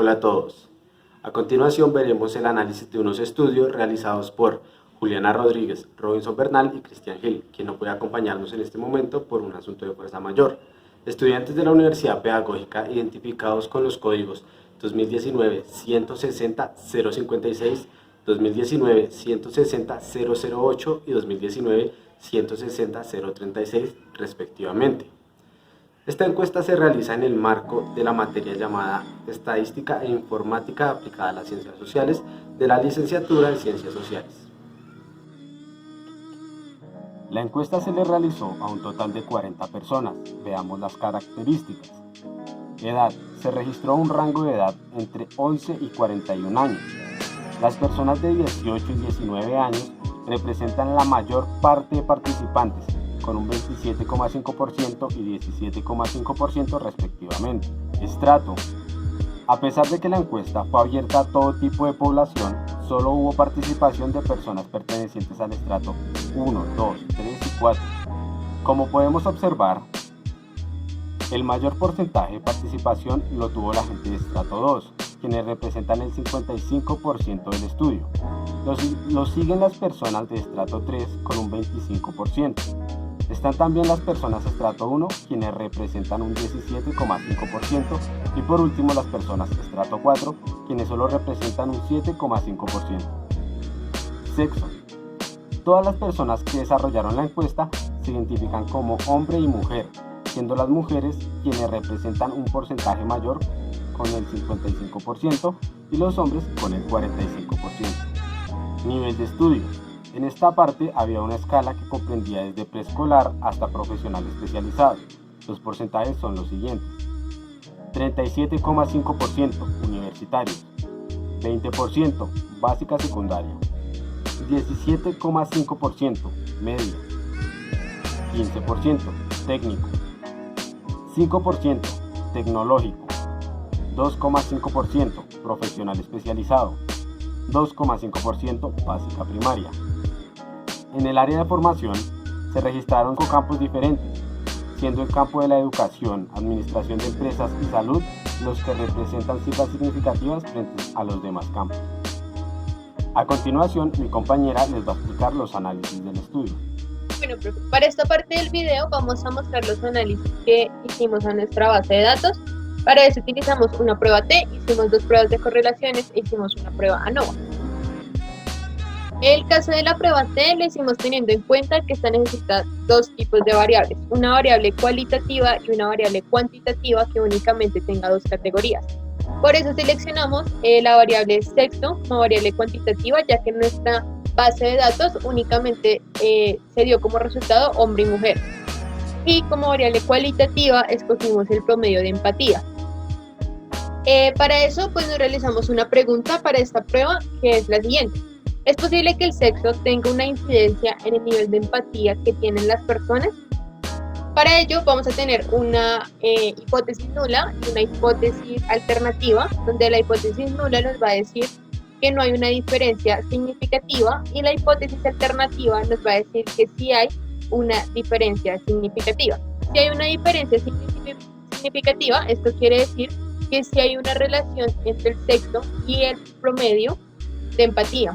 Hola a todos. A continuación veremos el análisis de unos estudios realizados por Juliana Rodríguez, Robinson Bernal y Cristian Gil, quien no puede acompañarnos en este momento por un asunto de fuerza mayor. Estudiantes de la Universidad Pedagógica identificados con los códigos 2019-160-056, 2019-160-008 y 2019-160-036 respectivamente. Esta encuesta se realiza en el marco de la materia llamada Estadística e Informática aplicada a las Ciencias Sociales de la Licenciatura de Ciencias Sociales. La encuesta se le realizó a un total de 40 personas. Veamos las características. Edad. Se registró un rango de edad entre 11 y 41 años. Las personas de 18 y 19 años representan la mayor parte de participantes, con un 27,5% y 17,5% respectivamente. Estrato. A pesar de que la encuesta fue abierta a todo tipo de población, solo hubo participación de personas pertenecientes al estrato 1, 2, 3 y 4. Como podemos observar, el mayor porcentaje de participación lo tuvo la gente de estrato 2, quienes representan el 55% del estudio. Los siguen las personas de estrato 3 con un 25%. Están también las personas estrato 1, quienes representan un 17,5%, y por último las personas estrato 4, quienes solo representan un 7,5%. Sexo. Todas las personas que desarrollaron la encuesta se identifican como hombre y mujer, siendo las mujeres quienes representan un porcentaje mayor con el 55% y los hombres con el 45%. Nivel de estudios. En esta parte había una escala que comprendía desde preescolar hasta profesional especializado. Los porcentajes son los siguientes: 37,5% universitarios, 20% básica secundaria, 17,5% media, 15% técnico, 5% tecnológico, 2,5% profesional especializado, 2,5% básica primaria. En el área de formación se registraron 5 campos diferentes, siendo el campo de la educación, administración de empresas y salud los que representan cifras significativas frente a los demás campos. A continuación, mi compañera les va a explicar los análisis del estudio. Bueno, profe, para esta parte del video vamos a mostrar los análisis que hicimos a nuestra base de datos. Para eso utilizamos una prueba T, hicimos 2 pruebas de correlaciones e hicimos una prueba ANOVA. El caso de la prueba T lo hicimos teniendo en cuenta que esta necesita 2 tipos de variables, una variable cualitativa y una variable cuantitativa que únicamente tenga 2 categorías. Por eso seleccionamos la variable sexo como variable cuantitativa, ya que en nuestra base de datos únicamente se dio como resultado hombre y mujer. Y como variable cualitativa escogimos el promedio de empatía. Para eso pues nos realizamos una pregunta para esta prueba, que es la siguiente: ¿es posible que el sexo tenga una incidencia en el nivel de empatía que tienen las personas? Para ello vamos a tener una hipótesis nula y una hipótesis alternativa, donde la hipótesis nula nos va a decir que no hay una diferencia significativa y la hipótesis alternativa nos va a decir que sí hay una diferencia significativa. Si hay una diferencia significativa, esto quiere decir que sí hay una relación entre el sexo y el promedio de empatía.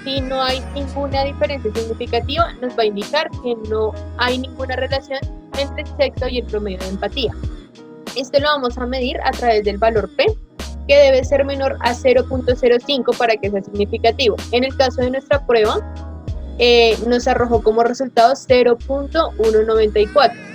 Si no hay ninguna diferencia significativa, nos va a indicar que no hay ninguna relación entre el sexo y el promedio de empatía. Esto lo vamos a medir a través del valor P, que debe ser menor a 0,05 para que sea significativo. En el caso de nuestra prueba, nos arrojó como resultado 0,194.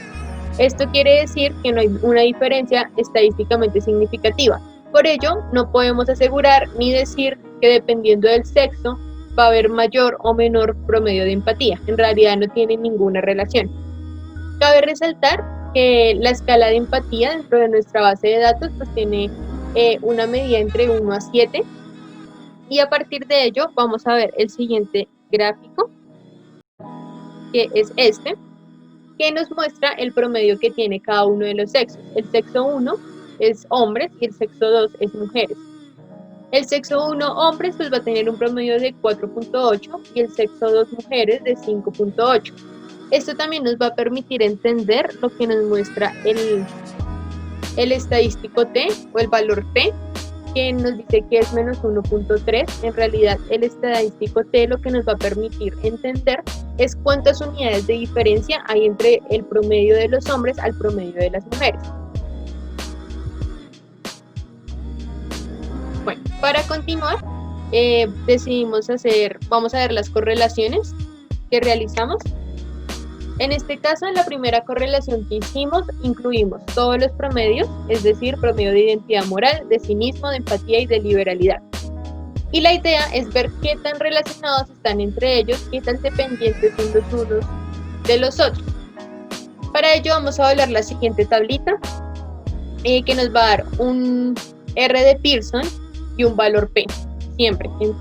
Esto quiere decir que no hay una diferencia estadísticamente significativa. Por ello, no podemos asegurar ni decir que dependiendo del sexo va a haber mayor o menor promedio de empatía. En realidad no tiene ninguna relación. Cabe resaltar que la escala de empatía dentro de nuestra base de datos pues tiene una medida entre 1 a 7, y a partir de ello vamos a ver el siguiente gráfico, que es este, que nos muestra el promedio que tiene cada uno de los sexos. El sexo 1 es hombres y el sexo 2 es mujeres. El sexo 1 hombres pues va a tener un promedio de 4,8 y el sexo 2 mujeres de 5,8. Esto también nos va a permitir entender lo que nos muestra el estadístico T o el valor T, que nos dice que es menos 1.3, en realidad el estadístico T lo que nos va a permitir entender es cuántas unidades de diferencia hay entre el promedio de los hombres al promedio de las mujeres. Bueno, para continuar, vamos a ver las correlaciones que realizamos. En este caso, en la primera correlación que hicimos, incluimos todos los promedios, es decir, promedio de identidad moral, de cinismo, de empatía y de liberalidad. Y la idea es ver qué tan relacionados están entre ellos, qué tan dependientes son los unos de los otros. Para ello vamos a evaluar la siguiente tablita, que nos va a dar un R de Pearson y un valor P, siempre, en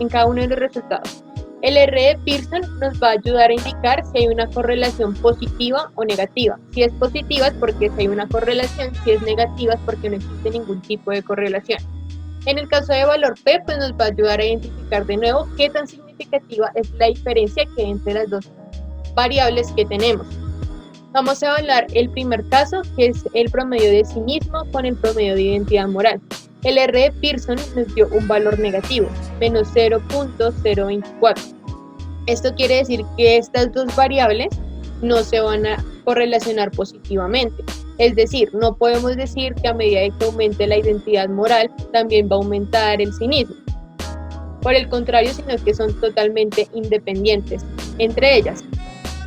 cada uno de los resultados. El R de Pearson nos va a ayudar a indicar si hay una correlación positiva o negativa. Si es positiva es porque si hay una correlación, si es negativa es porque no existe ningún tipo de correlación. En el caso de valor P, pues nos va a ayudar a identificar de nuevo qué tan significativa es la diferencia que hay entre las dos variables que tenemos. Vamos a evaluar el primer caso, que es el promedio de cinismo con el promedio de identidad moral. El R de Pearson nos dio un valor negativo, menos 0.024. Esto quiere decir que estas dos variables no se van a correlacionar positivamente. Es decir, no podemos decir que a medida que aumente la identidad moral, también va a aumentar el cinismo. Por el contrario, sino que son totalmente independientes entre ellas.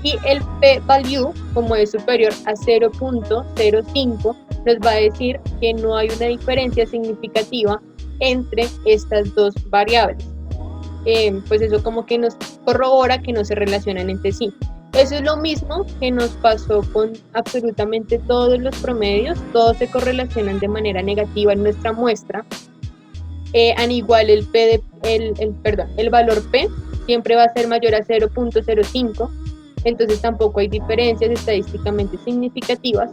Y el p-value, como es superior a 0.05, nos va a decir que no hay una diferencia significativa entre estas dos variables. Pues eso como que nos corrobora que no se relacionan entre sí. Eso es lo mismo que nos pasó con absolutamente todos los promedios, todos se correlacionan de manera negativa en nuestra muestra. Al igual el valor P siempre va a ser mayor a 0.05, entonces tampoco hay diferencias estadísticamente significativas.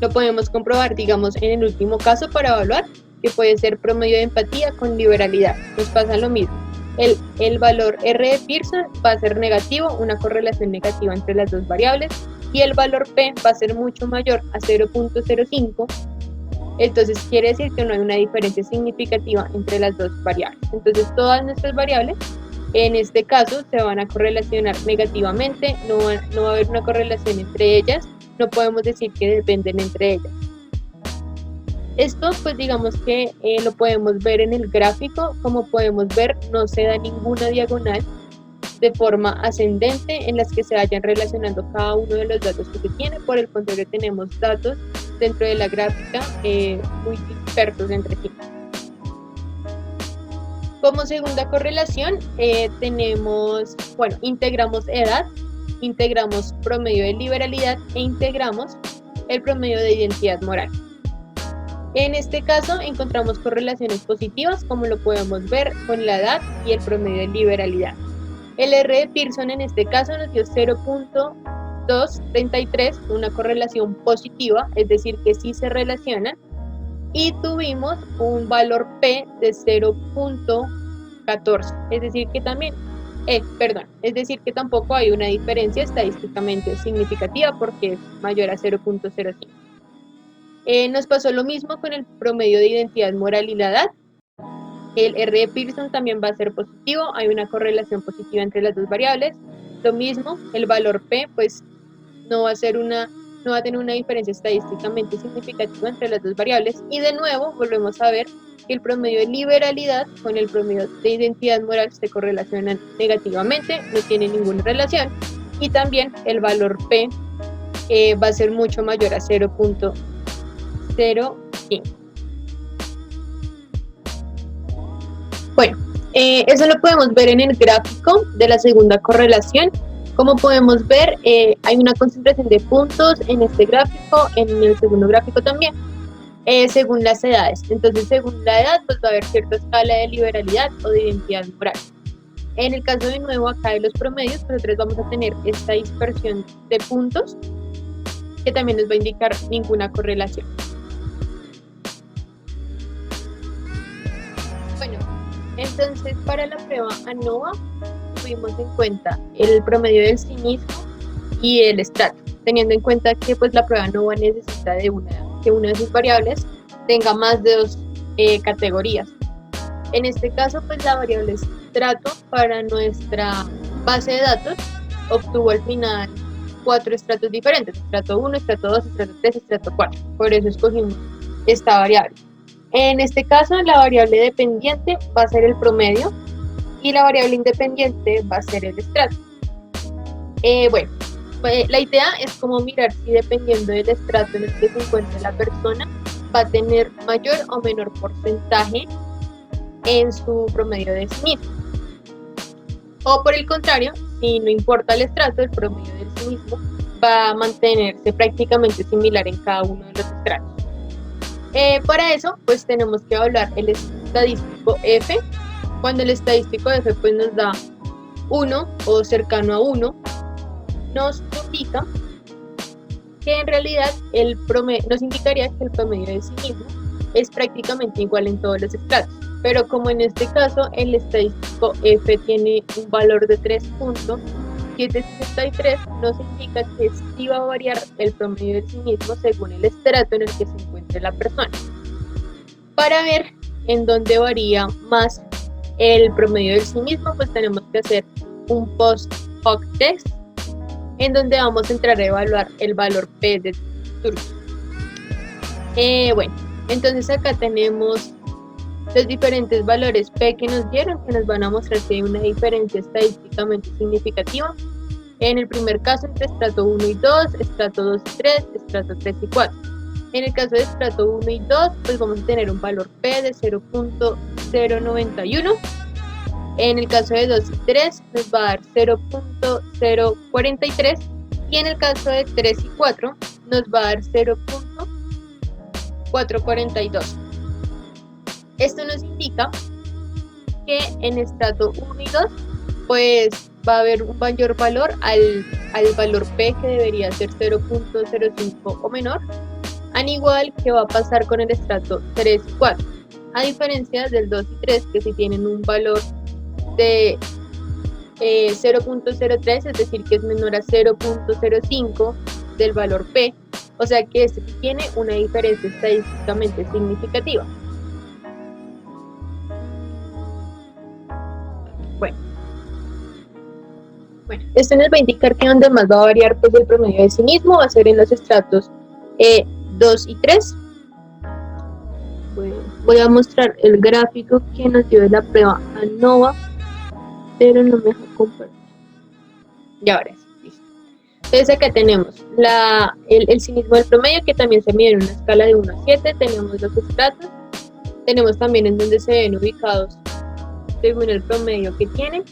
Lo podemos comprobar, digamos, en el último caso para evaluar, que puede ser promedio de empatía con liberalidad. Nos pasa lo mismo. El valor R de Pearson va a ser negativo, una correlación negativa entre las dos variables, y el valor P va a ser mucho mayor a 0.05. Entonces quiere decir que no hay una diferencia significativa entre las dos variables. Entonces todas nuestras variables, en este caso, se van a correlacionar negativamente, no va a haber una correlación entre ellas, no podemos decir que dependen entre ellas. Esto pues digamos que lo podemos ver en el gráfico. Como podemos ver, no se da ninguna diagonal de forma ascendente en las que se vayan relacionando cada uno de los datos que se tiene. Por el contrario, tenemos datos dentro de la gráfica muy dispersos entre sí. Como segunda correlación integramos edad, integramos promedio de liberalidad e integramos el promedio de identidad moral. En este caso encontramos correlaciones positivas, como lo podemos ver con la edad y el promedio de liberalidad. El R de Pearson en este caso nos dio 0.233, una correlación positiva, es decir que sí se relacionan, y tuvimos un valor P de 0.14, es decir que tampoco hay una diferencia estadísticamente significativa porque es mayor a 0.05. Nos pasó lo mismo con el promedio de identidad moral y la edad. El R de Pearson también va a ser positivo, hay una correlación positiva entre las dos variables. Lo mismo, el valor P pues no va a tener una diferencia estadísticamente significativa entre las dos variables. Y de nuevo volvemos a ver que el promedio de liberalidad con el promedio de identidad moral se correlacionan negativamente, no tienen ninguna relación. Y también el valor P va a ser mucho mayor a 0.05. Bueno, eso lo podemos ver en el gráfico de la segunda correlación. Como podemos ver, hay una concentración de puntos en este gráfico, en el segundo gráfico también, según las edades. Entonces, según la edad, pues va a haber cierta escala de liberalidad o de identidad moral. En el caso de nuevo acá de los promedios, nosotros vamos a tener esta dispersión de puntos que también nos va a indicar ninguna correlación. Bueno, entonces para la prueba ANOVA tuvimos en cuenta el promedio del cinismo y el estrato, teniendo en cuenta que pues la prueba ANOVA necesita que una de sus variables tenga más de dos categorías. En este caso, pues la variable estrato para nuestra base de datos obtuvo al final 4 estratos diferentes: estrato 1, estrato 2, estrato 3, estrato 4. Por eso escogimos esta variable. En este caso, la variable dependiente va a ser el promedio y la variable independiente va a ser el estrato. Bueno, la idea es como mirar si dependiendo del estrato en el que se encuentre la persona va a tener mayor o menor porcentaje en su promedio de sí mismo. O por el contrario, si no importa el estrato, el promedio de sí mismo va a mantenerse prácticamente similar en cada uno de los estratos. Para eso, pues tenemos que evaluar el estadístico F. Cuando el estadístico F pues nos da 1 o cercano a 1, nos indica que en realidad nos indicaría que el promedio de sí mismo es prácticamente igual en todos los estratos. Pero como en este caso el estadístico F tiene un valor de 3.763, nos indica que sí va a variar el promedio de sí mismo según el estrato en el que se encuentre la persona. Para ver en dónde varía más el promedio de sí mismo, pues tenemos que hacer un post hoc test en donde vamos a entrar a evaluar el valor P de Turkey. Bueno, entonces acá tenemos los diferentes valores P que nos dieron, que nos van a mostrar si hay una diferencia estadísticamente significativa. En el primer caso entre estrato 1 y 2, estrato 2 y 3, estrato 3 y 4. En el caso de estrato 1 y 2, pues vamos a tener un valor P de 0.091. En el caso de 2 y 3 nos va a dar 0.043. Y en el caso de 3 y 4 nos va a dar 0.442. Esto nos indica que en estrato 1 y 2 pues va a haber un mayor valor al valor P, que debería ser 0.05 o menor, al igual que va a pasar con el estrato 3 y 4, a diferencia del 2 y 3, que si tienen un valor de 0.03, es decir, que es menor a 0.05 del valor P, o sea que este tiene una diferencia estadísticamente significativa. Bueno, esto nos va a indicar que donde más va a variar pues el promedio de sí mismo va a ser en los estratos 2 y 3. Voy a mostrar el gráfico que nos dio de la prueba ANOVA, pero no me deja compartir. Y ahora sí, listo. Entonces acá tenemos el cinismo del promedio, que también se mide en una escala de 1 a 7. Tenemos los estratos, tenemos también en donde se ven ubicados según el promedio que tienen.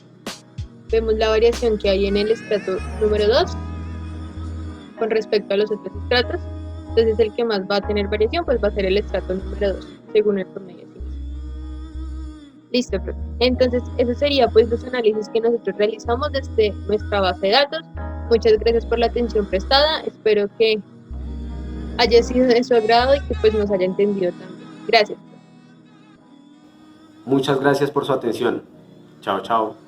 Vemos la variación que hay en el estrato número 2 con respecto a los otros estratos. Entonces el que más va a tener variación pues va a ser el estrato número 2 según el promedio de sí mismo. Listo, profe. Entonces esos serían pues los análisis que nosotros realizamos desde nuestra base de datos. Muchas gracias por la atención prestada. Espero que haya sido de su agrado y que pues nos haya entendido también. Gracias, profe. Muchas gracias por su atención. Chao, chao.